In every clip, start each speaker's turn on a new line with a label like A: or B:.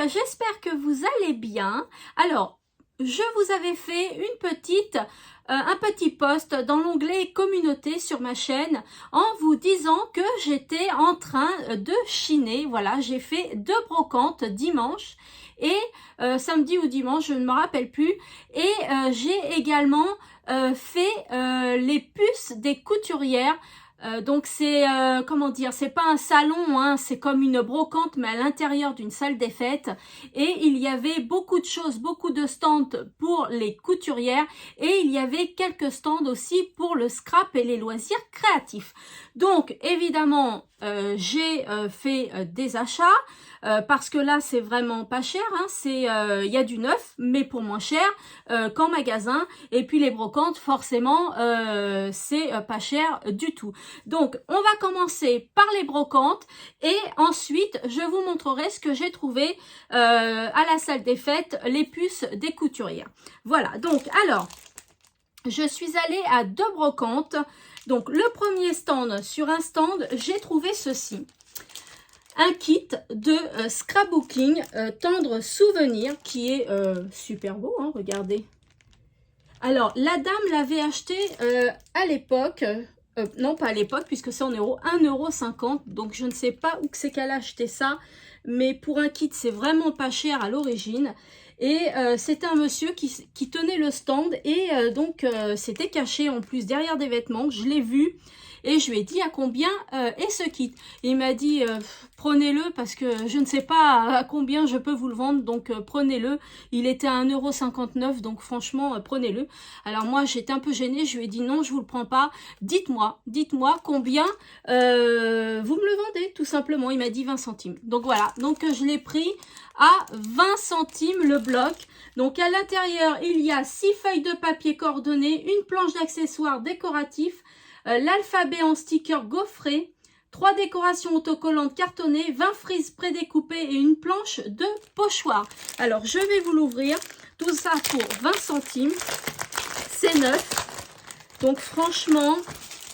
A: j'espère que vous allez bien. Alors, je vous avais fait un petit post dans l'onglet communauté sur ma chaîne en vous disant que j'étais en train de chiner. Voilà, j'ai fait 2 brocantes dimanche et samedi ou dimanche, je ne me rappelle plus. Et j'ai également fait les puces des couturières. Donc c'est comment dire, c'est pas un salon, hein, c'est comme une brocante mais à l'intérieur d'une salle des fêtes, et il y avait beaucoup de choses, beaucoup de stands pour les couturières et il y avait quelques stands aussi pour le scrap et les loisirs créatifs. Donc évidemment j'ai fait des achats parce que là c'est vraiment pas cher, hein, c'est il y a du neuf mais pour moins cher qu'en magasin, et puis les brocantes forcément c'est pas cher du tout. Donc on va commencer par les brocantes et ensuite je vous montrerai ce que j'ai trouvé à la salle des fêtes, les puces des couturières. Voilà, donc alors je suis allée à 2 brocantes. Donc le premier stand, sur un stand j'ai trouvé ceci, un kit de scrapbooking tendre souvenir qui est super beau, hein, regardez. Alors la dame l'avait acheté à l'époque, non pas à l'époque puisque c'est en euros, 1,50 €, donc je ne sais pas où c'est qu'elle a acheté ça, mais pour un kit c'est vraiment pas cher à l'origine. Et c'était un monsieur qui tenait le stand et donc c'était caché en plus derrière des vêtements. Je l'ai vu et je lui ai dit à combien est ce kit. Et il m'a dit prenez-le parce que je ne sais pas à combien je peux vous le vendre, donc prenez-le. Il était à 1,59 €, donc franchement prenez-le. Alors moi j'étais un peu gênée, je lui ai dit non, je vous le prends pas. Dites-moi combien vous me le vendez tout simplement. Il m'a dit 20 centimes. Donc voilà, donc je l'ai pris à 20 centimes le bloc. Donc à l'intérieur il y a 6 feuilles de papier coordonnées, une planche d'accessoires décoratifs, l'alphabet en sticker gaufré, 3 décorations autocollantes cartonnées, 20 frises prédécoupées et une planche de pochoir. Alors je vais vous l'ouvrir, tout ça pour 20 centimes, c'est neuf. Donc franchement,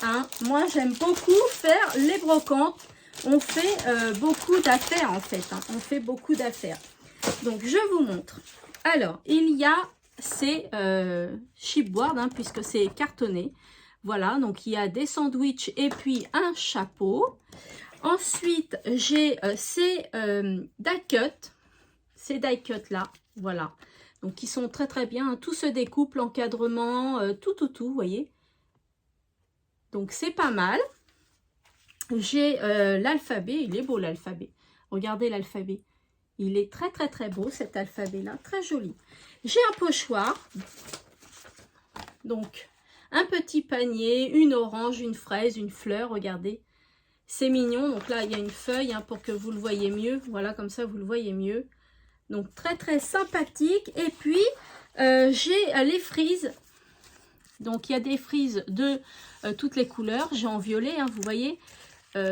A: hein, moi j'aime beaucoup faire les brocantes. On fait beaucoup d'affaires en fait, hein. On fait beaucoup d'affaires. Donc je vous montre. Alors il y a ces chipboard, hein, puisque c'est cartonné. Voilà, donc il y a des sandwichs et puis un chapeau. Ensuite j'ai ces die cut, ces die cut là, voilà. Donc ils sont très très bien, hein. Tout se découpe, l'encadrement, tout, vous voyez. Donc c'est pas mal. J'ai l'alphabet, il est beau l'alphabet. Regardez l'alphabet. Il est très très très beau cet alphabet-là, très joli. J'ai un pochoir. Donc, un petit panier, une orange, une fraise, une fleur, regardez. C'est mignon. Donc là, il y a une feuille, hein, pour que vous le voyez mieux. Voilà, comme ça, vous le voyez mieux. Donc, très très sympathique. Et puis, j'ai les frises. Donc, il y a des frises de toutes les couleurs. J'ai en violet, hein, vous voyez.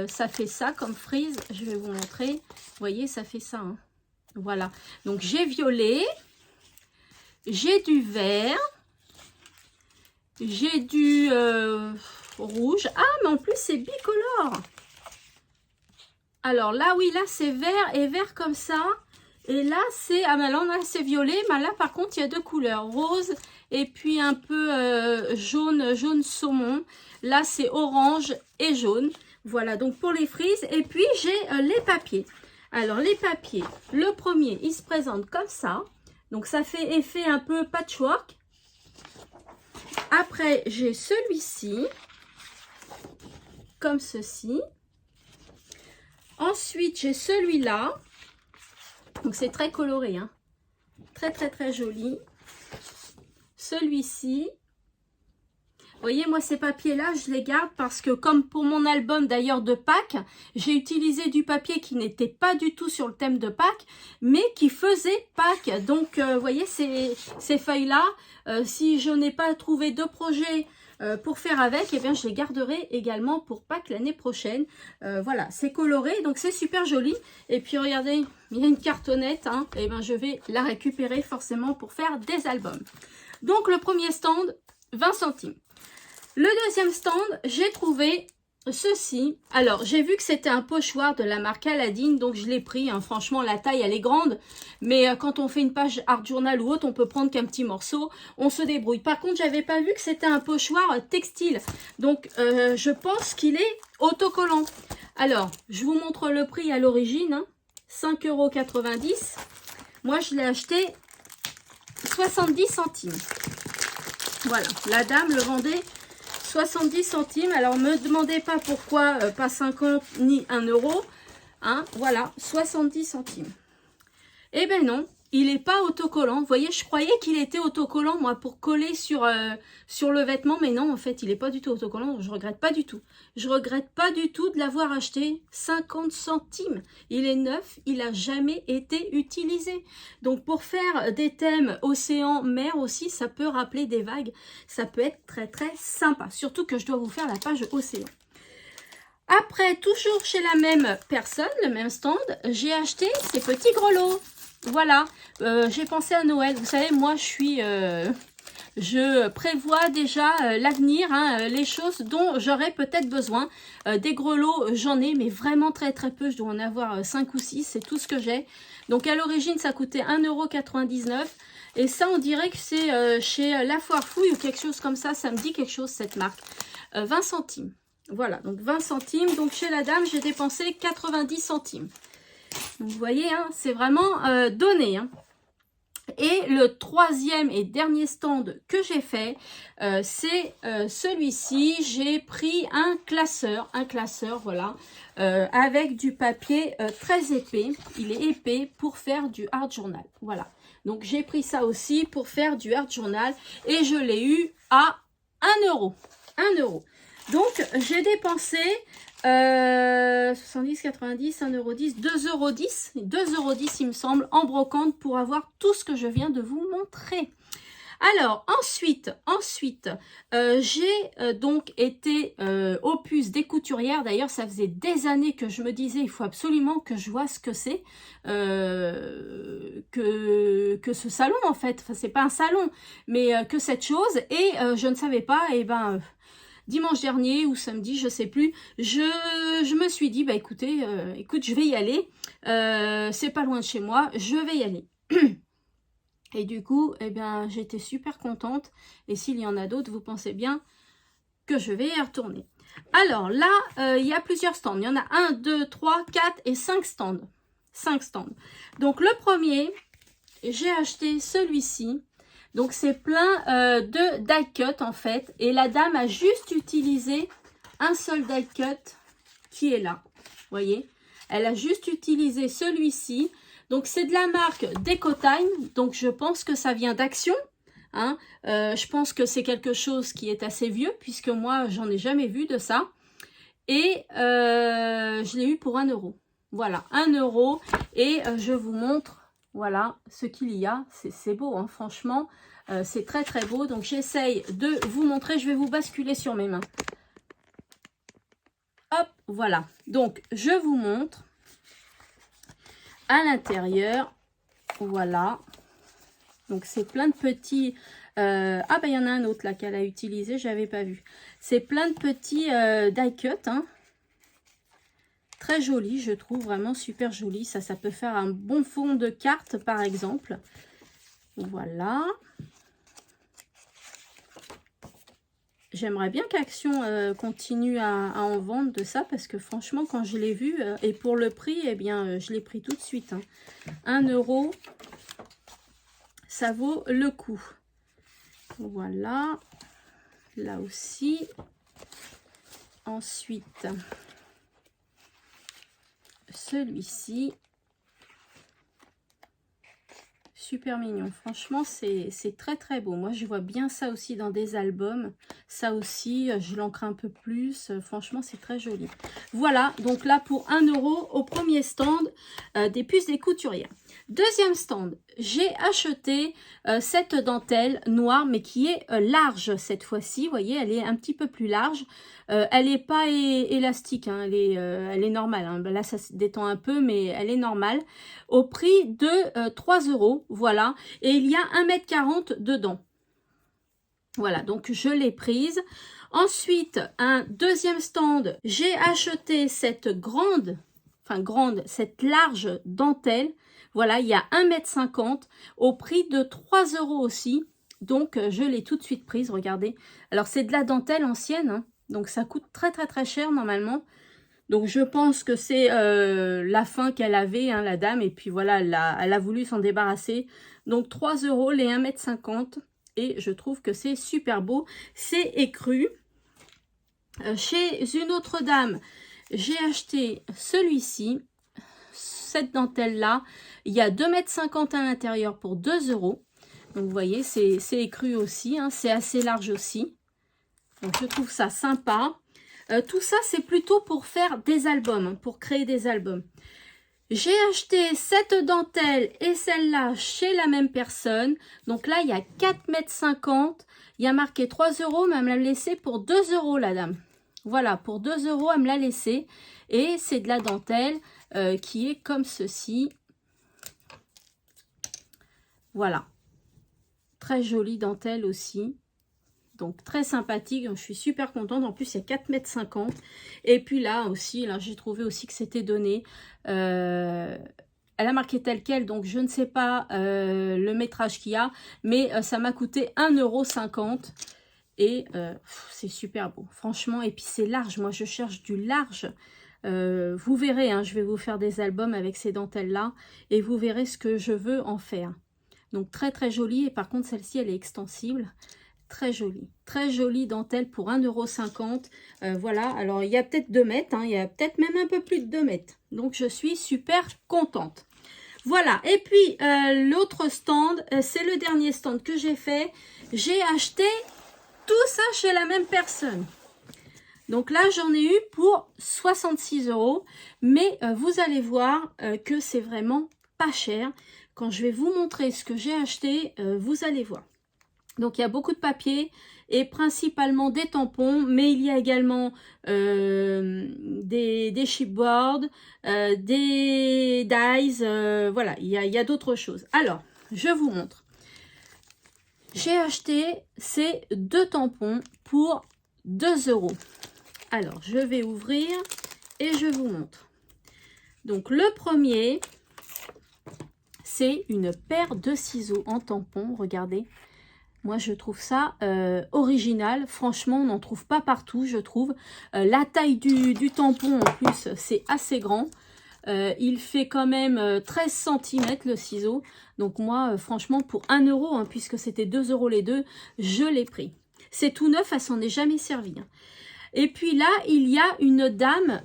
A: Ça fait ça comme frise, je vais vous montrer. Vous voyez, ça fait ça, hein. Voilà, donc j'ai violet, j'ai du vert, j'ai du rouge. Ah, mais en plus c'est bicolore. Alors là, oui, là c'est vert et vert comme ça. Et là c'est, ah ben là c'est violet, mais là par contre il y a 2 couleurs, rose et puis un peu jaune saumon. Là c'est orange et jaune. Voilà, donc pour les frises. Et puis j'ai les papiers. Alors les papiers, le premier il se présente comme ça, donc ça fait effet un peu patchwork. Après j'ai celui-ci comme ceci. Ensuite j'ai celui-là, donc c'est très coloré, hein. Très très très joli. Celui-ci, vous voyez, moi ces papiers là je les garde parce que comme pour mon album d'ailleurs de Pâques, j'ai utilisé du papier qui n'était pas du tout sur le thème de Pâques, mais qui faisait Pâques. Donc vous voyez ces feuilles là, si je n'ai pas trouvé de projet pour faire avec, et bien je les garderai également pour Pâques l'année prochaine. Voilà, c'est coloré, donc c'est super joli. Et puis regardez, il y a une cartonnette, hein, et bien je vais la récupérer forcément pour faire des albums. Donc le premier stand, 20 centimes. Le deuxième stand, j'ai trouvé ceci, alors j'ai vu que c'était un pochoir de la marque Aladdin, donc je l'ai pris, hein. Franchement la taille elle est grande, mais quand on fait une page art journal ou autre, on peut prendre qu'un petit morceau, on se débrouille. Par contre j'avais pas vu que c'était un pochoir textile, donc je pense qu'il est autocollant. Alors je vous montre le prix à l'origine, hein. 5,90 €, moi je l'ai acheté 70 centimes. Voilà, la dame le vendait 70 centimes. Alors, me demandez pas pourquoi pas 50 ni 1 euro. Hein, voilà, 70 centimes. Eh ben non, il n'est pas autocollant. Vous voyez, je croyais qu'il était autocollant, moi, pour coller sur le vêtement. Mais non, en fait, il n'est pas du tout autocollant. Je regrette pas du tout. Je regrette pas du tout de l'avoir acheté 50 centimes. Il est neuf, il n'a jamais été utilisé. Donc, pour faire des thèmes océan, mer aussi, ça peut rappeler des vagues. Ça peut être très, très sympa. Surtout que je dois vous faire la page océan. Après, toujours chez la même personne, le même stand, j'ai acheté ces petits grelots. Voilà, j'ai pensé à Noël. Vous savez, moi, je prévois déjà l'avenir, hein, les choses dont j'aurai peut-être besoin. Des grelots, j'en ai, mais vraiment très très peu. Je dois en avoir 5 ou 6, c'est tout ce que j'ai. Donc, à l'origine, ça coûtait 1,99 €. Et ça, on dirait que c'est chez La Foire Fouille ou quelque chose comme ça. Ça me dit quelque chose, cette marque. 20 centimes. Voilà, donc 20 centimes. Donc, chez la dame, j'ai dépensé 90 centimes. Vous voyez, hein, c'est vraiment donné. Hein. Et le troisième et dernier stand que j'ai fait, c'est celui-ci. J'ai pris un classeur, voilà, avec du papier très épais. Il est épais pour faire du art journal. Voilà. Donc, j'ai pris ça aussi pour faire du art journal et je l'ai eu à 1 euro. 1 euro. Donc, j'ai dépensé 70, 90, 1,10 €, 2,10 €, 2,10 € il me semble, en brocante pour avoir tout ce que je viens de vous montrer. Alors, ensuite, j'ai donc été au puce des couturières. D'ailleurs, ça faisait des années que je me disais, il faut absolument que je vois ce que c'est que ce salon, en fait. Enfin, c'est pas un salon, mais que cette chose. Et je ne savais pas, et ben... dimanche dernier ou samedi, je sais plus, je me suis dit, bah écoutez, je vais y aller, c'est pas loin de chez moi, je vais y aller. Et du coup, eh bien, j'étais super contente, et s'il y en a d'autres, vous pensez bien que je vais y retourner. Alors là, il y a plusieurs stands, il y en a 1, 2, 3, 4 et 5 stands. 5 stands. Donc le premier, j'ai acheté celui-ci. Donc, c'est plein de die cut en fait. Et la dame a juste utilisé un seul die cut qui est là. Vous voyez? Elle a juste utilisé celui-ci. Donc, c'est de la marque Decotime. Donc, je pense que ça vient d'Action. Hein. Je pense que c'est quelque chose qui est assez vieux puisque moi, j'en ai jamais vu de ça. Et je l'ai eu pour 1 euro. Voilà, 1 euro. Et je vous montre. Voilà ce qu'il y a, c'est beau, hein, franchement, c'est très très beau. Donc j'essaye de vous montrer, je vais vous basculer sur mes mains. Hop, voilà. Donc je vous montre à l'intérieur, voilà. Donc c'est plein de petits... ah ben il y en a un autre là qu'elle a utilisé, j'avais pas vu. C'est plein de petits die cut, hein. Très joli, je trouve, vraiment super joli. Ça peut faire un bon fond de carte, par exemple. Voilà. J'aimerais bien qu'Action continue à en vendre de ça, parce que franchement, quand je l'ai vu, et pour le prix, eh bien, je l'ai pris tout de suite. Hein. 1 euro, ça vaut le coup. Voilà. Là aussi. Ensuite... celui-ci, super mignon, franchement c'est très très beau. Moi je vois bien ça aussi dans des albums, ça aussi je l'ancre un peu plus, franchement c'est très joli. Voilà, donc là pour 1 euro au premier stand des puces des couturières. Deuxième stand, j'ai acheté cette dentelle noire mais qui est large cette fois-ci, vous voyez elle est un petit peu plus large. Elle n'est pas élastique, hein, elle est normale. Hein. Là, ça se détend un peu, mais elle est normale. Au prix de 3 €, voilà. Et il y a 1,40 m dedans. Voilà, donc je l'ai prise. Ensuite, un deuxi 2e stand, j'ai acheté cette cette large dentelle. Voilà, il y a 1,50 m au prix de 3 € aussi. Donc, je l'ai tout de suite prise, regardez. Alors, c'est de la dentelle ancienne, hein, donc ça coûte très très très cher normalement. Donc, je pense que c'est la fin qu'elle avait, hein, la dame. Et puis voilà, elle a voulu s'en débarrasser. Donc, 3 € les 1,50 m. Et je trouve que c'est super beau. C'est écru. Chez une autre dame, j'ai acheté celui-ci. Cette dentelle-là. Il y a 2,50 m à l'intérieur pour 2 €. Donc, vous voyez, c'est écru aussi. Hein, c'est assez large aussi. Donc, je trouve ça sympa. Tout ça, c'est plutôt pour faire des albums, hein, pour créer des albums. J'ai acheté cette dentelle et celle-là chez la même personne. Donc là, il y a 4,50 m. Il y a marqué 3 €, mais elle me l'a laissé pour 2 € la dame. Voilà, pour 2 €, elle me l'a laissé. Et c'est de la dentelle qui est comme ceci. Voilà. Très jolie dentelle aussi. Donc, très sympathique. Donc, je suis super contente. En plus, il y a 4,50 m. Et puis là aussi, là, j'ai trouvé aussi que c'était donné. Elle a marqué tel quel. Donc, je ne sais pas le métrage qu'il y a. Mais ça m'a coûté 1,50 €. Et c'est super beau. Franchement. Et puis, c'est large. Moi, je cherche du large. Vous verrez, hein, je vais vous faire des albums avec ces dentelles-là. Et vous verrez ce que je veux en faire. Donc, très, très jolie. Et par contre, celle-ci, elle est extensible. Très jolie dentelle pour 1,50 €. Voilà, alors il y a peut-être 2 mètres, hein, il y a peut-être même un peu plus de 2 mètres. Donc je suis super contente. Voilà, et puis l'autre stand, c'est le dernier stand que j'ai fait. J'ai acheté tout ça chez la même personne. Donc là, j'en ai eu pour 66 €. Mais vous allez voir que c'est vraiment pas cher. Quand je vais vous montrer ce que j'ai acheté, vous allez voir. Donc, il y a beaucoup de papier et principalement des tampons, mais il y a également des chipboards, des dies, voilà, il y a d'autres choses. Alors, je vous montre. J'ai acheté ces 2 tampons pour 2 €. Alors, je vais ouvrir et je vous montre. Donc, le premier, c'est une paire de ciseaux en tampon, regardez. Moi, je trouve ça original. Franchement, on n'en trouve pas partout, je trouve. La taille du tampon, en plus, c'est assez grand. Il fait quand même 13 cm le ciseau. Donc moi, franchement, pour 1 €, hein, puisque c'était 2 € les deux, je l'ai pris. C'est tout neuf, elle s'en est jamais servie. Hein. Et puis là, il y a une dame...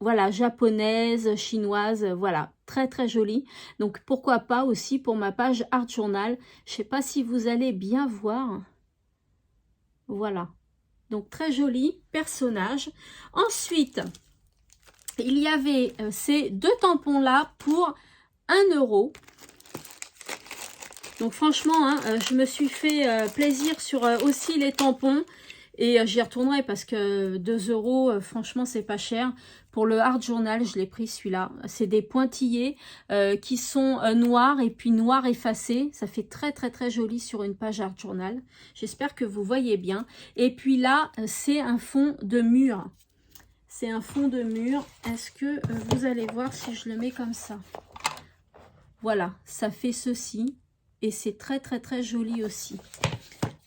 A: voilà, japonaise, chinoise, voilà, très très jolie. Donc pourquoi pas aussi pour ma page Art Journal. Je sais pas si vous allez bien voir. Voilà, donc très joli personnage. Ensuite, il y avait ces 2 tampons là pour 1 €. Donc franchement, hein, je me suis fait plaisir sur aussi les tampons. Et j'y retournerai parce que 2 €, franchement, c'est pas cher. Pour le Art Journal, je l'ai pris celui-là. C'est des pointillés qui sont noirs et puis noirs effacés. Ça fait très, très, très joli sur une page Art Journal. J'espère que vous voyez bien. Et puis là, c'est un fond de mur. C'est un fond de mur. Est-ce que vous allez voir si je le mets comme ça? Voilà, ça fait ceci. Et c'est très, très, très joli aussi.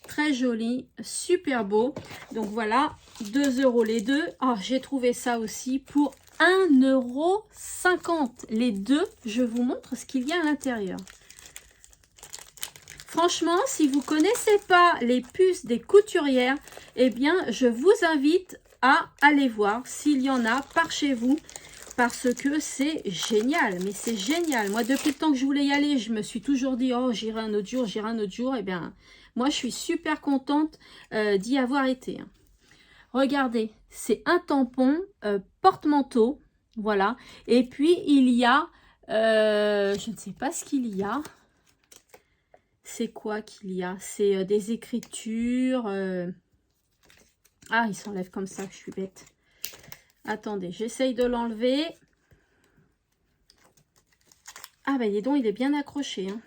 A: Très joli, super beau. Donc voilà, 2 € les deux. Ah, j'ai trouvé ça aussi pour 1,50 € les deux. Je vous montre ce qu'il y a à l'intérieur. Franchement, si vous ne connaissez pas les puces des couturières, eh bien, je vous invite à aller voir s'il y en a par chez vous. Parce que c'est génial, mais c'est génial. Moi, depuis le temps que je voulais y aller, je me suis toujours dit, oh, j'irai un autre jour, j'irai un autre jour. Eh bien, moi, je suis super contente d'y avoir été. Regardez, c'est un tampon porte-manteau, voilà. Et puis, il y a, je ne sais pas ce qu'il y a. C'est quoi qu'il y a? C'est des écritures. Ah, il s'enlève comme ça, je suis bête. Attendez, j'essaye de l'enlever. Ah ben dis donc, il est bien accroché. Hein.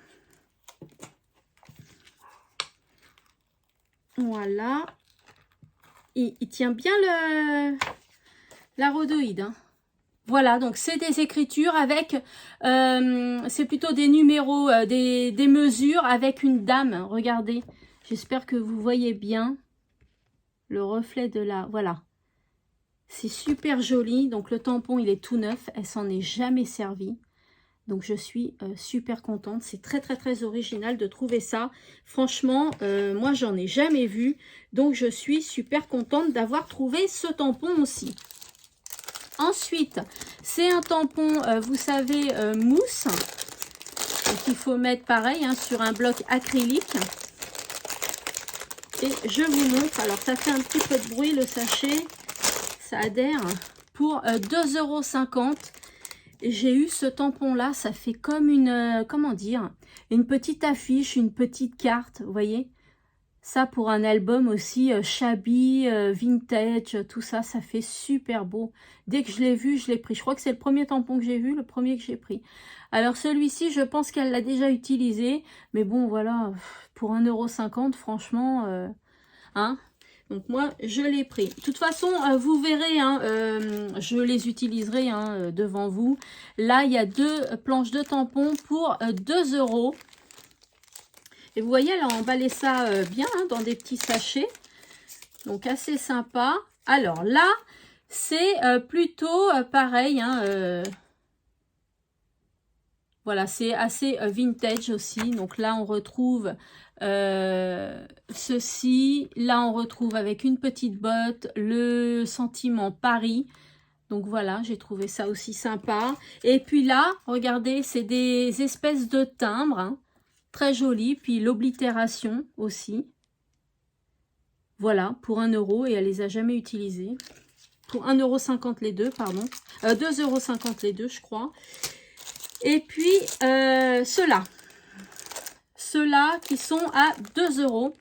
A: Voilà. Il tient bien la rhodoïde. Hein. Voilà, donc c'est des écritures avec, c'est plutôt des numéros, des mesures avec une dame. Regardez, j'espère que vous voyez bien le reflet de la... Voilà. C'est super joli. Donc le tampon, il est tout neuf. Elle s'en est jamais servie. Donc je suis super contente. C'est très très très original de trouver ça. Franchement, moi j'en ai jamais vu. Donc je suis super contente d'avoir trouvé ce tampon aussi. Ensuite, c'est un tampon, vous savez, mousse. Donc il faut mettre pareil hein, sur un bloc acrylique. Et je vous montre. Alors ça fait un petit peu de bruit le sachet. Ça adhère. Pour 2,50 €. J'ai eu ce tampon là, ça fait comme une, comment dire, une petite affiche, une petite carte, vous voyez. Ça pour un album aussi, shabby, vintage, tout ça, ça fait super beau. Dès que je l'ai vu, je l'ai pris. Je crois que c'est le premier tampon que j'ai vu, le premier que j'ai pris. Alors celui-ci, je pense qu'elle l'a déjà utilisé. Mais bon, voilà, pour 1,50 €, franchement, hein. Donc moi, je l'ai pris. De toute façon, vous verrez, hein, je les utiliserai hein, devant vous. Là, il y a 2 planches de tampons pour 2 €. Et vous voyez, elle a emballé ça bien hein, dans des petits sachets. Donc assez sympa. Alors là, c'est plutôt pareil. Hein, voilà, c'est assez vintage aussi. Donc là, on retrouve ceci. Là, on retrouve avec une petite botte le sentiment Paris. Donc voilà, j'ai trouvé ça aussi sympa. Et puis là, regardez, c'est des espèces de timbres. Hein, très joli. Puis l'oblitération aussi. Voilà, pour 1 € et elle les a jamais utilisés. Pour 1,50 € les deux, pardon. 2,50 € les deux, je crois. Et puis, ceux-là. Ceux-là qui sont à 2 €.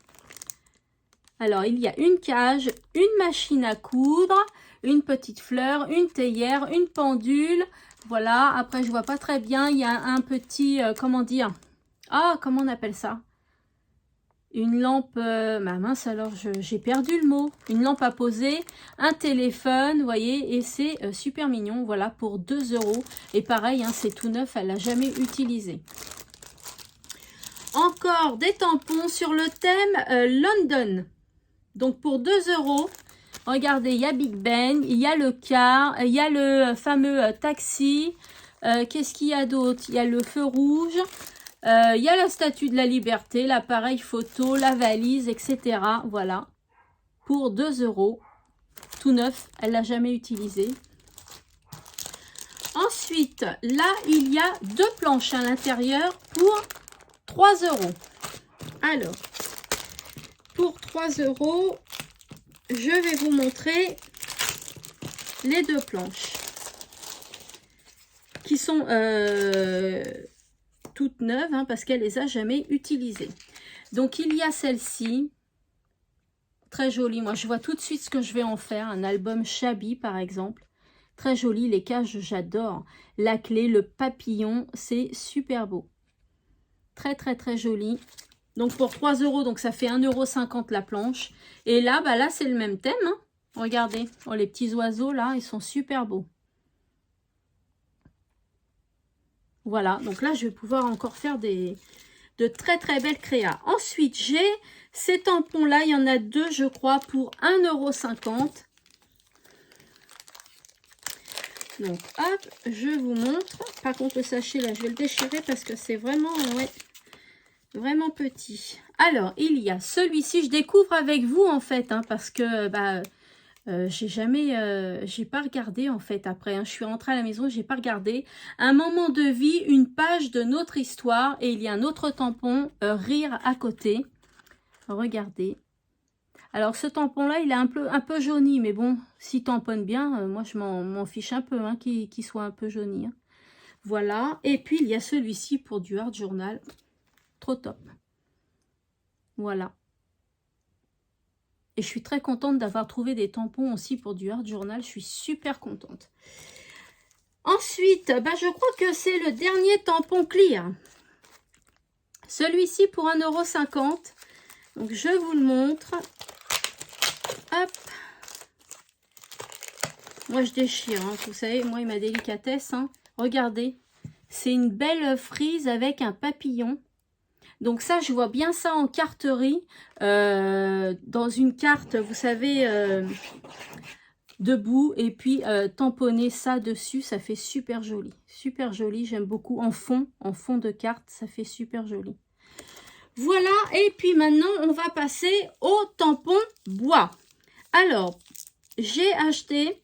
A: Alors, il y a une cage, une machine à coudre, une petite fleur, une théière, une pendule. Voilà, après, je vois pas très bien. Il y a un petit, comment dire? Ah, comment on appelle ça? Une lampe, ma mince alors j'ai perdu le mot. Une lampe à poser, un téléphone, vous voyez, et c'est super mignon, voilà, pour 2 €. Et pareil, hein, c'est tout neuf, elle l'a jamais utilisé. Encore des tampons sur le thème London. Donc pour 2 €, regardez, il y a Big Ben, il y a le car, il y a le fameux taxi. Qu'est-ce qu'il y a d'autre? Il y a le feu rouge. Il y a la statue de la liberté, l'appareil photo, la valise, etc. Voilà. Pour 2 €. Tout neuf. Elle l'a jamais utilisé. Ensuite, là, il y a 2 planches à l'intérieur pour 3 €. Alors, pour 3 €, je vais vous montrer les 2 planches. Qui sont... toutes neuves hein, parce qu'elle les a jamais utilisées. Donc il y a celle-ci, très jolie. Moi je vois tout de suite ce que je vais en faire. Un album shabby par exemple, très joli. Les cages j'adore. La clé, le papillon, c'est super beau. Très très très joli. Donc pour 3 €, donc ça fait 1,50 € la planche. Et là, bah là c'est le même thème. Hein. Regardez, oh, les petits oiseaux là, ils sont super beaux. Voilà, donc là, je vais pouvoir encore faire de très très belles créas. Ensuite, j'ai ces tampons-là. Il y en a 2, je crois, pour 1,50 €. Donc, hop, je vous montre. Par contre, le sachet, là, je vais le déchirer parce que c'est vraiment, ouais, vraiment petit. Alors, il y a celui-ci. Je découvre avec vous, en fait, hein, parce que, bah... j'ai pas regardé en fait après, hein. Je suis rentrée à la maison, j'ai pas regardé. Un moment de vie, une page de notre histoire et il y a un autre tampon, rire à côté. Regardez. Alors ce tampon là, il est un peu jauni, mais bon, s'il tamponne bien, moi je m'en fiche un peu, hein, qu'il soit un peu jauni. Hein. Voilà, et puis il y a celui-ci pour du Art Journal. Trop top. Voilà. Et je suis très contente d'avoir trouvé des tampons aussi pour du Art Journal. Je suis super contente. Ensuite, bah, je crois que c'est le dernier tampon clear. Celui-ci pour 1,50 €. Donc je vous le montre. Hop. Moi je déchire, hein. Vous savez, moi et ma délicatesse, hein. Regardez, c'est une belle frise avec un papillon. Donc ça, je vois bien ça en carterie, dans une carte, vous savez, debout, et puis tamponner ça dessus, ça fait super joli. Super joli, j'aime beaucoup en fond de carte, ça fait super joli. Voilà, et puis maintenant, on va passer au tampon bois. Alors, j'ai acheté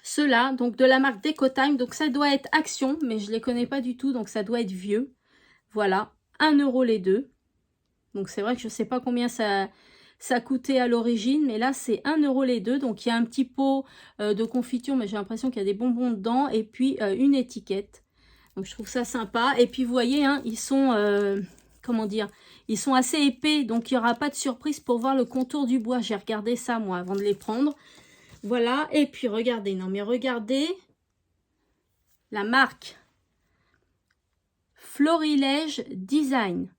A: ceux-là, donc de la marque Decotime, donc ça doit être Action, mais je ne les connais pas du tout, donc ça doit être vieux. Voilà, 1 € les deux. Donc c'est vrai que je ne sais pas combien ça coûtait à l'origine, mais là c'est 1 € les deux. Donc il y a un petit pot de confiture, mais j'ai l'impression qu'il y a des bonbons dedans, et puis une étiquette. Donc je trouve ça sympa. Et puis vous voyez, hein, ils sont, comment dire, ils sont assez épais, donc il n'y aura pas de surprise pour voir le contour du bois. J'ai regardé ça moi avant de les prendre. Voilà, et puis regardez, non mais regardez la marque Florilège Design.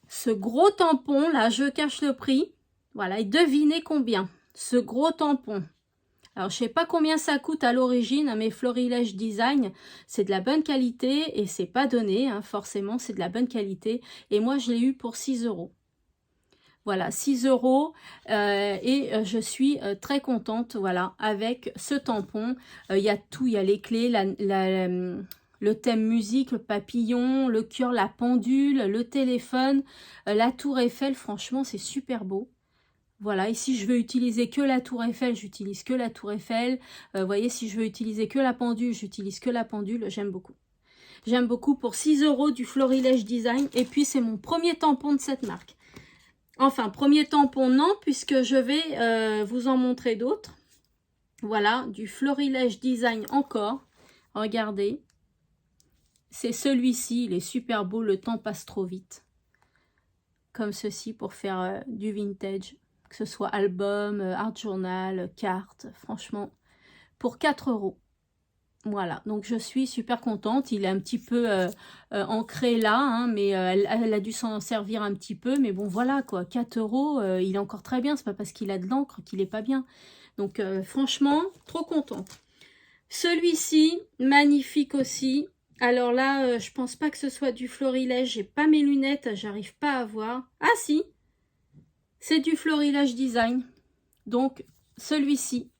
A: Ce gros tampon, là, je cache le prix. Voilà, et devinez combien. Ce gros tampon. Alors, je sais pas combien ça coûte à l'origine, mais Florilège Design, c'est de la bonne qualité et c'est pas donné, hein, forcément, c'est de la bonne qualité. Et moi, je l'ai eu pour 6 €. Voilà, 6 € et je suis très contente, voilà, avec ce tampon. Il y a tout, il y a les clés, le thème musique, le papillon, le cœur, la pendule, le téléphone, la tour Eiffel. Franchement, c'est super beau. Voilà, et si je veux utiliser que la tour Eiffel, j'utilise que la tour Eiffel. Vous voyez, si je veux utiliser que la pendule, j'utilise que la pendule. J'aime beaucoup. J'aime beaucoup pour 6 € du Florilège Design. Et puis, c'est mon premier tampon de cette marque. Enfin, premier tampon, non, puisque je vais vous en montrer d'autres. Voilà, du Florilège Design encore. Regardez. C'est celui-ci, il est super beau, le temps passe trop vite. Comme ceci pour faire du vintage. Que ce soit album, art journal, carte, franchement, pour 4 €. Voilà, donc je suis super contente. Il est un petit peu ancré là, hein, mais elle a dû s'en servir un petit peu. Mais bon, voilà quoi, 4 €, il est encore très bien. C'est pas parce qu'il a de l'encre qu'il est pas bien. Donc franchement, trop contente. Celui-ci, magnifique aussi. Alors là, je pense pas que ce soit du Florilège. J'ai pas mes lunettes, j'arrive pas à voir. Ah si, c'est du Florilège Design. Donc celui-ci.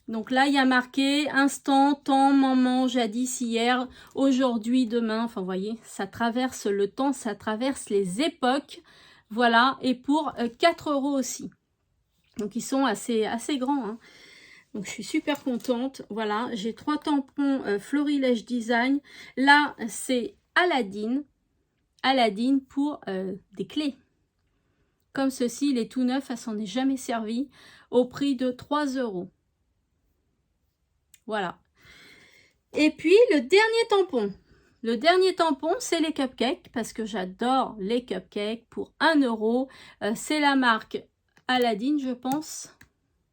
A: Donc là, il y a marqué instant, temps, moment, jadis, hier, aujourd'hui, demain. Enfin, vous voyez, ça traverse le temps, ça traverse les époques. Voilà, et pour 4 € aussi. Donc ils sont assez grands, hein. Donc je suis super contente. Voilà, j'ai 3 tampons Florilège Design. Là, c'est Aladdin. Aladdin pour des clés. Comme ceci, il est tout neuf, elle s'en est jamais servie. Au prix de 3 €. Voilà. Et puis, le dernier tampon. Le dernier tampon, c'est les cupcakes. Parce que j'adore les cupcakes pour 1 €. C'est la marque Aladdin, je pense.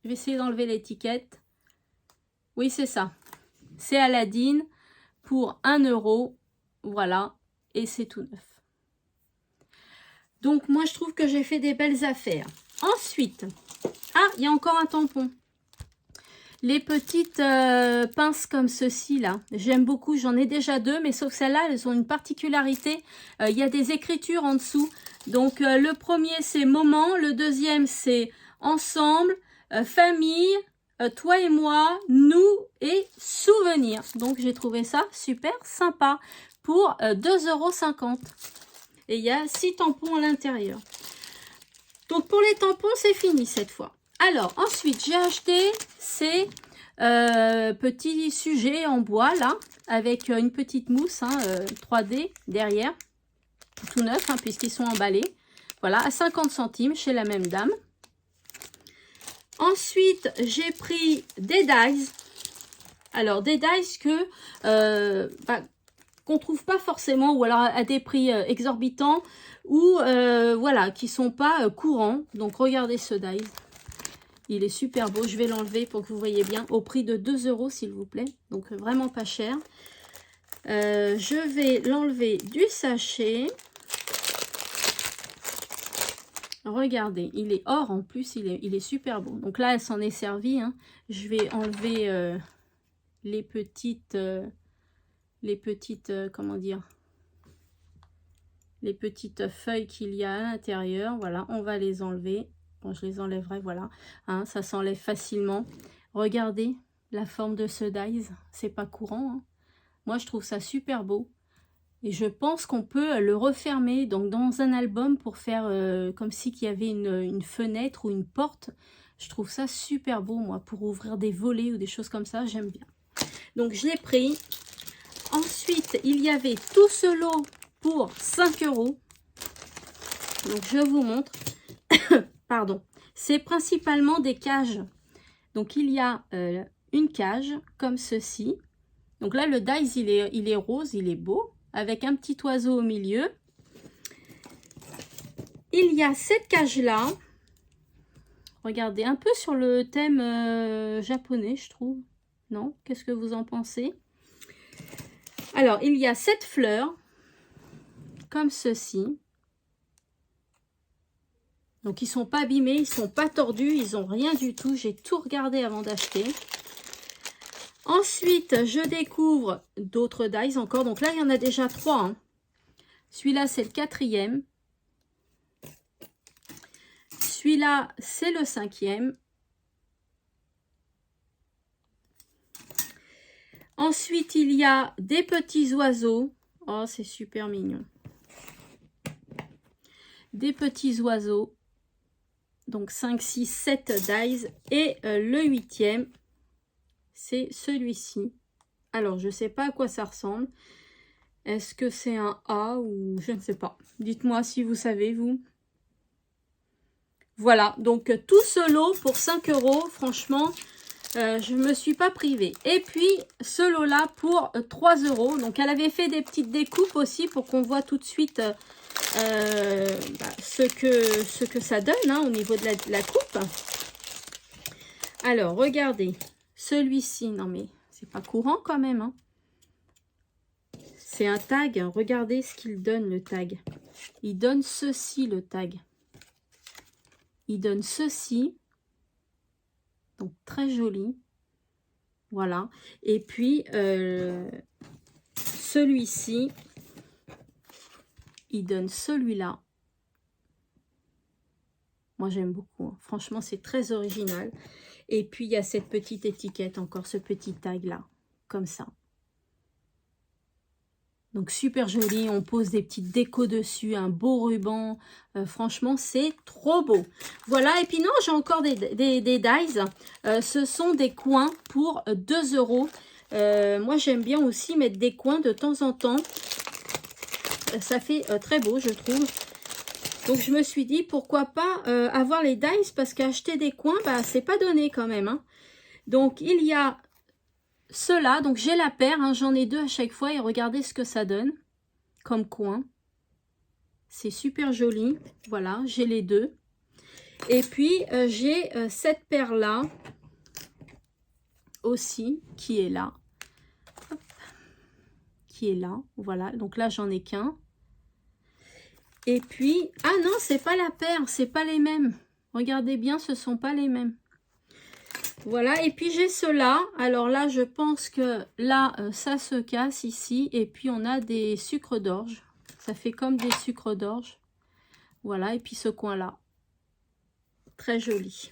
A: Je vais essayer d'enlever l'étiquette. Oui, c'est ça. C'est Aladdin pour 1 €. Voilà. Et c'est tout neuf. Donc, moi, je trouve que j'ai fait des belles affaires. Ensuite, ah, il y a encore un tampon. Les petites pinces comme ceci là, j'aime beaucoup, j'en ai déjà 2, mais sauf celles-là, elles ont une particularité, il y a des écritures en dessous. Donc le premier c'est moment, le deuxième c'est ensemble, famille, toi et moi, nous et souvenirs. Donc j'ai trouvé ça super sympa pour 2,50 €. Et il y a 6 tampons à l'intérieur. Donc pour les tampons, c'est fini cette fois. Alors, ensuite, j'ai acheté ces petits sujets en bois, là, avec une petite mousse 3D derrière, tout neuf, hein, puisqu'ils sont emballés. Voilà, à 50 centimes chez la même dame. Ensuite, j'ai pris des dies. Alors, des dies que qu'on trouve pas forcément, ou alors à des prix exorbitants, ou voilà, qui sont pas courants. Donc, regardez ce dies. Il est super beau, je vais l'enlever pour que vous voyez bien, au prix de 2 € s'il vous plaît, donc vraiment pas cher. Je vais l'enlever du sachet. Regardez, il est or en plus, il est super beau. Donc là, elle s'en est servie. Hein. Je vais enlever les petites, comment dire, les petites feuilles qu'il y a à l'intérieur. Voilà, on va les enlever. Bon, je les enlèverai, voilà. Hein, ça s'enlève facilement. Regardez la forme de ce dies. C'est pas courant. Hein. Moi, je trouve ça super beau. Et je pense qu'on peut le refermer donc dans un album pour faire comme si qu'il y avait une fenêtre ou une porte. Je trouve ça super beau, moi, pour ouvrir des volets ou des choses comme ça. J'aime bien. Donc, je l'ai pris. Ensuite, il y avait tout ce lot pour 5 €. Donc, je vous montre. Pardon. C'est principalement des cages. Donc, il y a une cage comme ceci. Donc là, le dies, il est rose, il est beau. Avec un petit oiseau au milieu. Il y a cette cage-là. Regardez, un peu sur le thème japonais, je trouve. Non? Qu'est-ce que vous en pensez? Alors, il y a cette fleur, comme ceci. Donc, ils ne sont pas abîmés, ils ne sont pas tordus, ils n'ont rien du tout. J'ai tout regardé avant d'acheter. Ensuite, je découvre d'autres dies encore. Donc là, il y en a déjà 3. Hein. Celui-là, c'est le 4e. Celui-là, c'est le 5e. Ensuite, il y a des petits oiseaux. Oh, c'est super mignon. Des petits oiseaux. Donc 5, 6, 7 dies. Et le 8e. C'est celui-ci. Alors, je ne sais pas à quoi ça ressemble. Est-ce que c'est un A ou je ne sais pas. Dites-moi si vous savez, vous. Voilà, donc tout ce lot pour 5 €. Franchement, je ne me suis pas privée. Et puis, ce lot-là pour 3 €. Donc, elle avait fait des petites découpes aussi pour qu'on voit tout de suite ce que ça donne hein, au niveau de la coupe. Alors, regardez. Celui-ci, non mais c'est pas courant quand même. Hein. C'est un tag. Regardez ce qu'il donne le tag. Il donne ceci le tag. Il donne ceci. Donc très joli. Voilà. Et puis celui-ci, il donne celui-là. Moi j'aime beaucoup. Hein. Franchement c'est très original. Et puis, il y a cette petite étiquette, encore ce petit tag-là, comme ça. Donc, super joli. On pose des petites décos dessus, un beau ruban. Franchement, c'est trop beau. Voilà. Et puis, non, j'ai encore des dies. Ce sont des coins pour 2 €. Moi, j'aime bien aussi mettre des coins de temps en temps. Ça fait très beau, je trouve. Donc, je me suis dit, pourquoi pas avoir les dies, parce qu'acheter des coins, bah, c'est pas donné quand même. Hein. Donc, il y a ceux-là. Donc, j'ai la paire. Hein, j'en ai 2 à chaque fois. Et regardez ce que ça donne comme coin. C'est super joli. Voilà, j'ai les 2. Et puis, j'ai cette paire-là aussi, qui est là. Hop. Qui est là. Voilà, donc là, j'en ai qu'un. Et puis, ah non, c'est pas la paire, c'est pas les mêmes. Regardez bien, ce sont pas les mêmes. Voilà, et puis j'ai ceux-là. Alors là, je pense que là, ça se casse ici. Et puis, on a des sucres d'orge. Ça fait comme des sucres d'orge. Voilà, et puis ce coin-là. Très joli.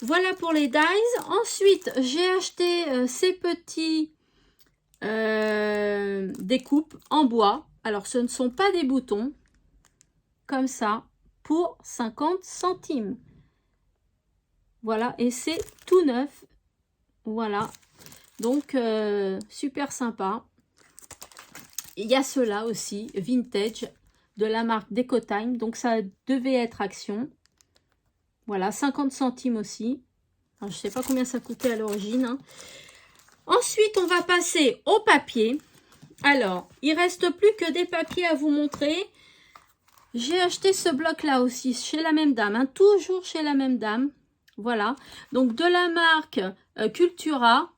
A: Voilà pour les dies. Ensuite, j'ai acheté ces petits découpes en bois. Alors, ce ne sont pas des boutons. Comme ça, pour 50 centimes. Voilà, et c'est tout neuf. Voilà, donc super sympa. Il y a ceux-là aussi, vintage, de la marque Decotime. Donc ça devait être Action. Voilà, 50 centimes aussi. Alors, je ne sais pas combien ça coûtait à l'origine. Hein. Ensuite, on va passer au papier. Alors, il ne reste plus que des papiers à vous montrer. J'ai acheté ce bloc-là aussi, chez la même dame, hein, toujours chez la même dame. Voilà, donc de la marque Cultura.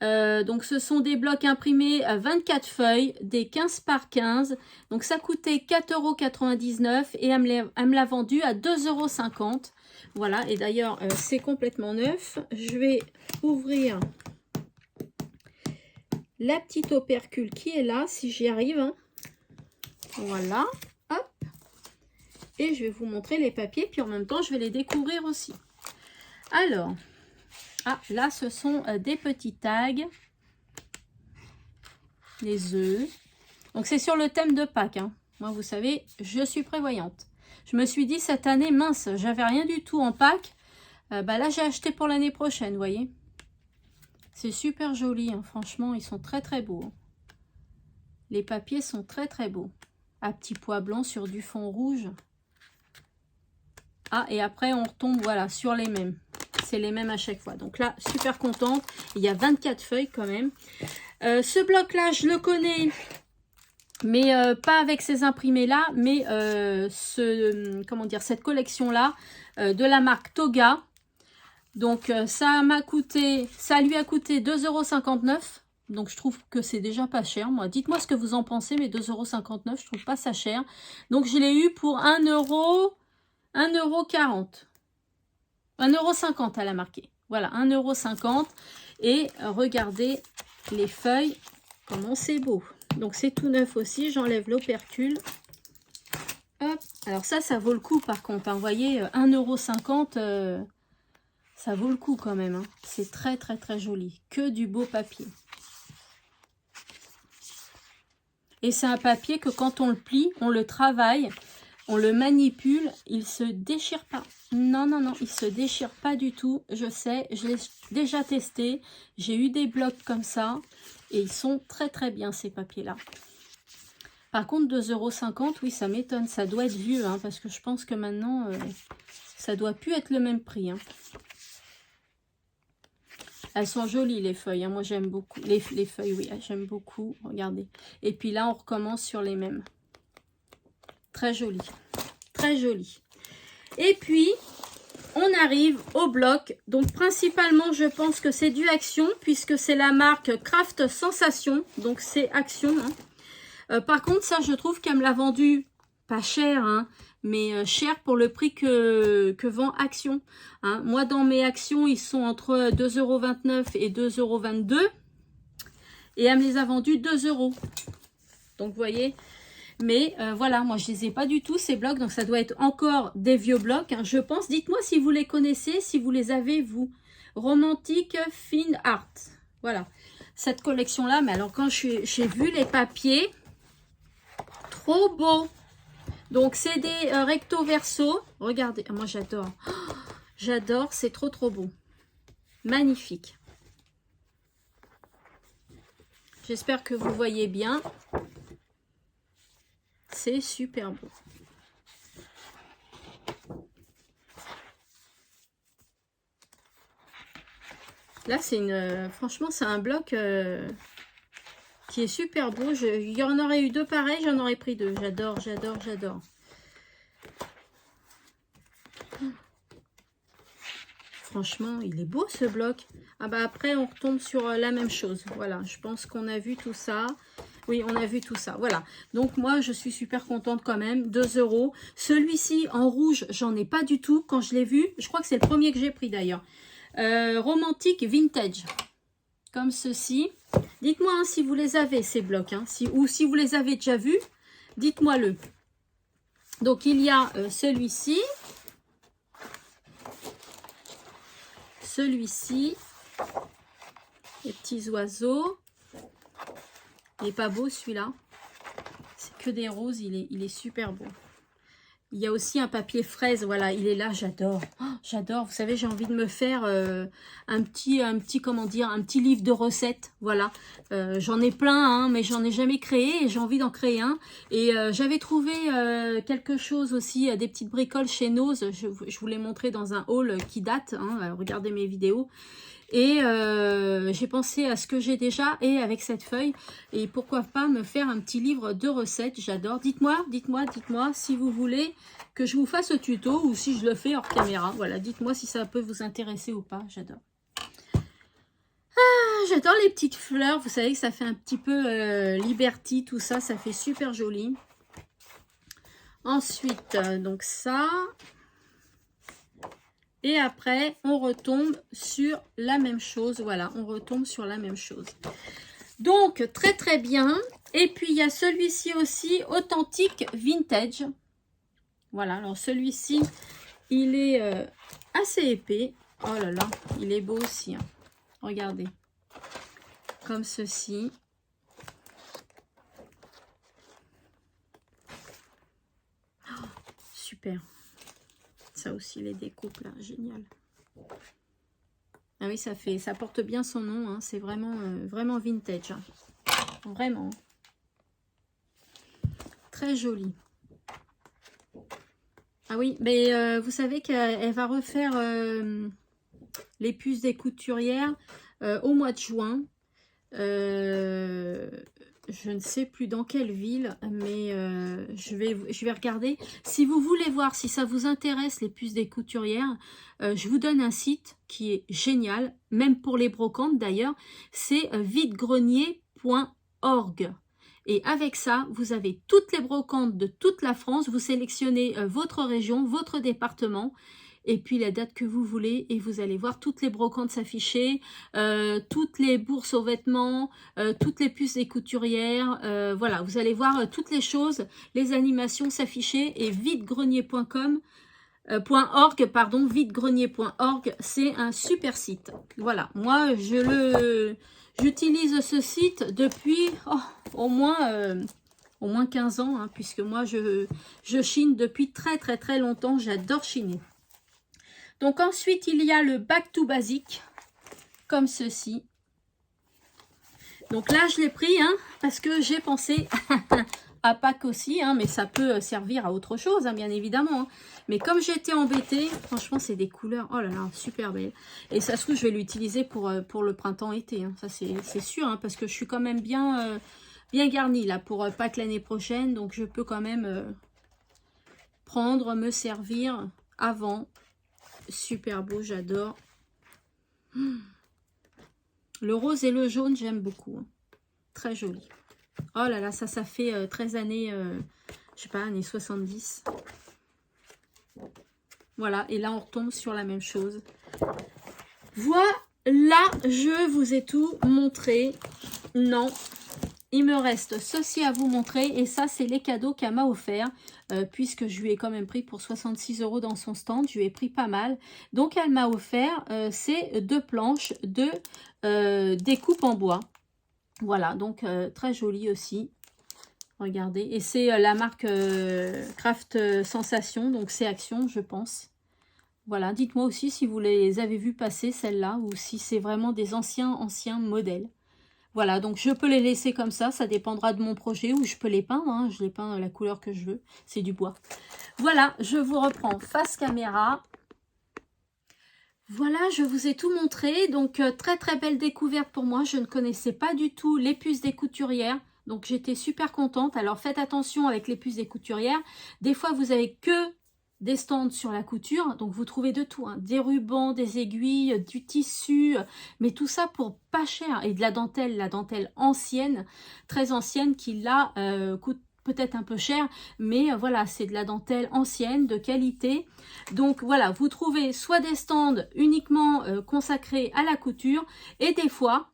A: Donc ce sont des blocs imprimés à 24 feuilles, des 15 par 15. Donc ça coûtait 4,99 € et elle me l'a vendu à 2,50 €. Voilà, et d'ailleurs c'est complètement neuf. Je vais ouvrir la petite opercule qui est là, si j'y arrive. Hein. Voilà, hop. Et je vais vous montrer les papiers, puis en même temps je vais les découvrir aussi. Alors, ah, là ce sont des petits tags, les œufs. Donc c'est sur le thème de Pâques. Hein. Moi vous savez, je suis prévoyante. Je me suis dit cette année, mince, j'avais rien du tout en Pâques. Bah là j'ai acheté pour l'année prochaine, vous voyez. C'est super joli, hein. Franchement ils sont très très beaux. Hein. Les papiers sont très très beaux. À petits pois blancs sur du fond rouge. Ah, et après on retombe voilà sur les mêmes. C'est les mêmes à chaque fois. Donc là, super contente. Il y a 24 feuilles quand même. Ce bloc-là, je le connais, mais pas avec ces imprimés-là, mais comment dire, cette collection-là de la marque Toga. Donc ça lui a coûté 2,59 €. Donc je trouve que c'est déjà pas cher. Moi, dites-moi ce que vous en pensez, mais 2,59 €, je trouve pas ça cher. Donc je l'ai eu pour 1,40 €. 1,50 € elle a marqué. Voilà, 1,50 €. Et regardez les feuilles, comment c'est beau. Donc c'est tout neuf aussi, j'enlève l'opercule. Hop, alors ça vaut le coup par contre. Hein. Vous voyez, 1,50 €, ça vaut le coup quand même. Hein. C'est très très très joli. Que du beau papier. Et c'est un papier que quand on le plie, on le travaille. On le manipule, il se déchire pas. Non, non, non, il se déchire pas du tout. Je sais, je l'ai déjà testé. J'ai eu des blocs comme ça. Et ils sont très très bien ces papiers-là. Par contre, 2,50 €, oui, ça m'étonne. Ça doit être vieux, hein, parce que je pense que maintenant, ça doit plus être le même prix. Hein. Elles sont jolies les feuilles. Hein. Moi, j'aime beaucoup. Les feuilles, oui, j'aime beaucoup. Regardez. Et puis là, on recommence sur les mêmes. Très joli, très joli. Et puis, on arrive au bloc. Donc, principalement, je pense que c'est du Action, puisque c'est la marque Craft Sensation. Donc, c'est Action. Hein. Par contre, ça, je trouve qu'elle me l'a vendu pas cher, hein, mais cher pour le prix que vend Action. Hein. Moi, dans mes actions, ils sont entre 2,29 € et 2,22 €. Et elle me les a vendus 2 €. Donc, vous voyez... Mais voilà, moi je les ai pas du tout ces blocs, donc ça doit être encore des vieux blocs, hein, je pense. Dites-moi si vous les connaissez, si vous les avez vous. Romantic Fine Art. Voilà, cette collection-là, mais alors quand j'ai vu les papiers, trop beau. Donc c'est des recto verso. Regardez, moi j'adore. Oh, j'adore, c'est trop trop beau. Magnifique. J'espère que vous voyez bien. C'est super beau. Là, c'est une... franchement, c'est un bloc qui est super beau. Il y en aurait eu deux pareils, j'en aurais pris deux. J'adore, j'adore, j'adore. Franchement, il est beau ce bloc. Ah bah après, on retombe sur la même chose. Voilà, je pense qu'on a vu tout ça. Oui, on a vu tout ça. Voilà. Donc, moi, je suis super contente quand même. 2 €. Celui-ci, en rouge, j'en ai pas du tout. Quand je l'ai vu, je crois que c'est le premier que j'ai pris d'ailleurs. Romantic Vintage. Comme ceci. Dites-moi hein, si vous les avez, ces blocs. Hein, ou si vous les avez déjà vus, dites-moi-le. Donc, il y a celui-ci. Celui-ci. Les petits oiseaux. Il n'est pas beau celui-là. C'est que des roses. Il est super beau. Il y a aussi un papier fraise. Voilà, il est là. J'adore. Oh, j'adore. Vous savez, j'ai envie de me faire un petit, comment dire, un petit livre de recettes. Voilà. J'en ai plein, hein, mais j'en ai jamais créé. Et j'ai envie d'en créer un. Et j'avais trouvé quelque chose aussi, des petites bricoles chez Nose. Je vous l'ai montré dans un haul qui date. Hein, regardez mes vidéos. Et j'ai pensé à ce que j'ai déjà et avec cette feuille. Et pourquoi pas me faire un petit livre de recettes. J'adore. Dites-moi si vous voulez que je vous fasse un tuto ou si je le fais hors caméra. Voilà, dites-moi si ça peut vous intéresser ou pas. J'adore. J'adore les petites fleurs. Vous savez que ça fait un petit peu Liberty, tout ça. Ça fait super joli. Ensuite, donc ça. Et après, on retombe sur la même chose. Voilà, on retombe sur la même chose. Donc, très très bien. Et puis, il y a celui-ci aussi, authentique vintage. Voilà, alors celui-ci, il est assez épais. Oh là là, il est beau aussi. Hein. Regardez. Comme ceci. Oh, super. Ça aussi, les découpes là, génial. Ah oui, ça porte bien son nom. Hein. C'est vraiment, vraiment vintage. Hein. Vraiment. Très joli. Ah oui, mais vous savez qu'elle va refaire les puces des couturières au mois de juin. Je ne sais plus dans quelle ville, mais je vais regarder. Si vous voulez voir, si ça vous intéresse, les puces des couturières, je vous donne un site qui est génial, même pour les brocantes d'ailleurs, c'est videgrenier.org. Et avec ça, vous avez toutes les brocantes de toute la France, vous sélectionnez votre région, votre département, et puis la date que vous voulez, et vous allez voir toutes les brocantes s'afficher, toutes les bourses aux vêtements, toutes les puces des couturières, voilà, vous allez voir toutes les choses, les animations s'afficher, et videgrenier.com, .org, pardon, videgrenier.org, c'est un super site. Voilà, moi j'utilise ce site depuis au moins 15 ans, hein, puisque moi je chine depuis très très très longtemps, j'adore chiner. Donc ensuite, il y a le Back to Basic, comme ceci. Donc là, je l'ai pris, hein, parce que j'ai pensé à Pâques aussi, hein, mais ça peut servir à autre chose, hein, bien évidemment. Hein. Mais comme j'étais embêtée, franchement, c'est des couleurs, oh là là, super belles. Et ça se trouve, je vais l'utiliser pour le printemps-été, hein, ça c'est sûr, hein, parce que je suis quand même bien garnie là pour Pâques l'année prochaine, donc je peux quand même prendre, me servir avant. Super beau, j'adore. Le rose et le jaune, j'aime beaucoup. Hein. Très joli. Oh là là, ça fait 13 années, je sais pas, années 70. Voilà, et là, on retombe sur la même chose. Voilà, je vous ai tout montré. Non, il me reste ceci à vous montrer. Et ça, c'est les cadeaux qu'elle m'a offert. Puisque je lui ai quand même pris pour 66 € dans son stand. Je lui ai pris pas mal. Donc, elle m'a offert ces 2 planches de découpe en bois. Voilà, donc très joli aussi. Regardez. Et c'est la marque Craft Sensation. Donc, c'est Action, je pense. Voilà, dites-moi aussi si vous les avez vues passer, celles-là. Ou si c'est vraiment des anciens modèles. Voilà, donc je peux les laisser comme ça dépendra de mon projet, ou je peux les peindre, hein, je les peins la couleur que je veux, c'est du bois. Voilà, je vous reprends face caméra. Voilà, je vous ai tout montré, donc très très belle découverte pour moi, je ne connaissais pas du tout les puces des couturières, donc j'étais super contente. Alors faites attention avec les puces des couturières, des fois vous avez que des stands sur la couture, donc vous trouvez de tout, hein, des rubans, des aiguilles, du tissu, mais tout ça pour pas cher, et de la dentelle ancienne, très ancienne, qui là coûte peut-être un peu cher, mais voilà, c'est de la dentelle ancienne, de qualité. Donc voilà, vous trouvez soit des stands uniquement consacrés à la couture, et des fois,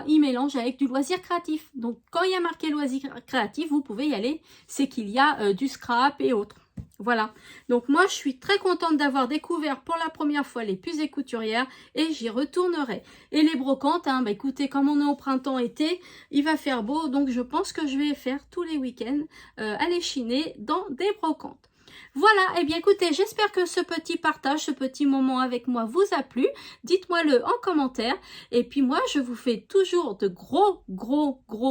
A: ils mélangent avec du loisir créatif. Donc quand il y a marqué loisir créatif, vous pouvez y aller, c'est qu'il y a du scrap et autres. Voilà, donc moi je suis très contente d'avoir découvert pour la première fois les puces des couturières, et j'y retournerai. Et les brocantes, hein, bah écoutez, comme on est au printemps-été, il va faire beau, donc je pense que je vais faire tous les week-ends aller chiner dans des brocantes. Voilà, et bien écoutez, j'espère que ce petit partage, ce petit moment avec moi vous a plu. Dites-moi-le en commentaire. Et puis moi, je vous fais toujours de gros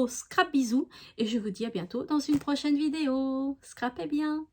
A: scrap bisous. Et je vous dis à bientôt dans une prochaine vidéo. Scrapez bien!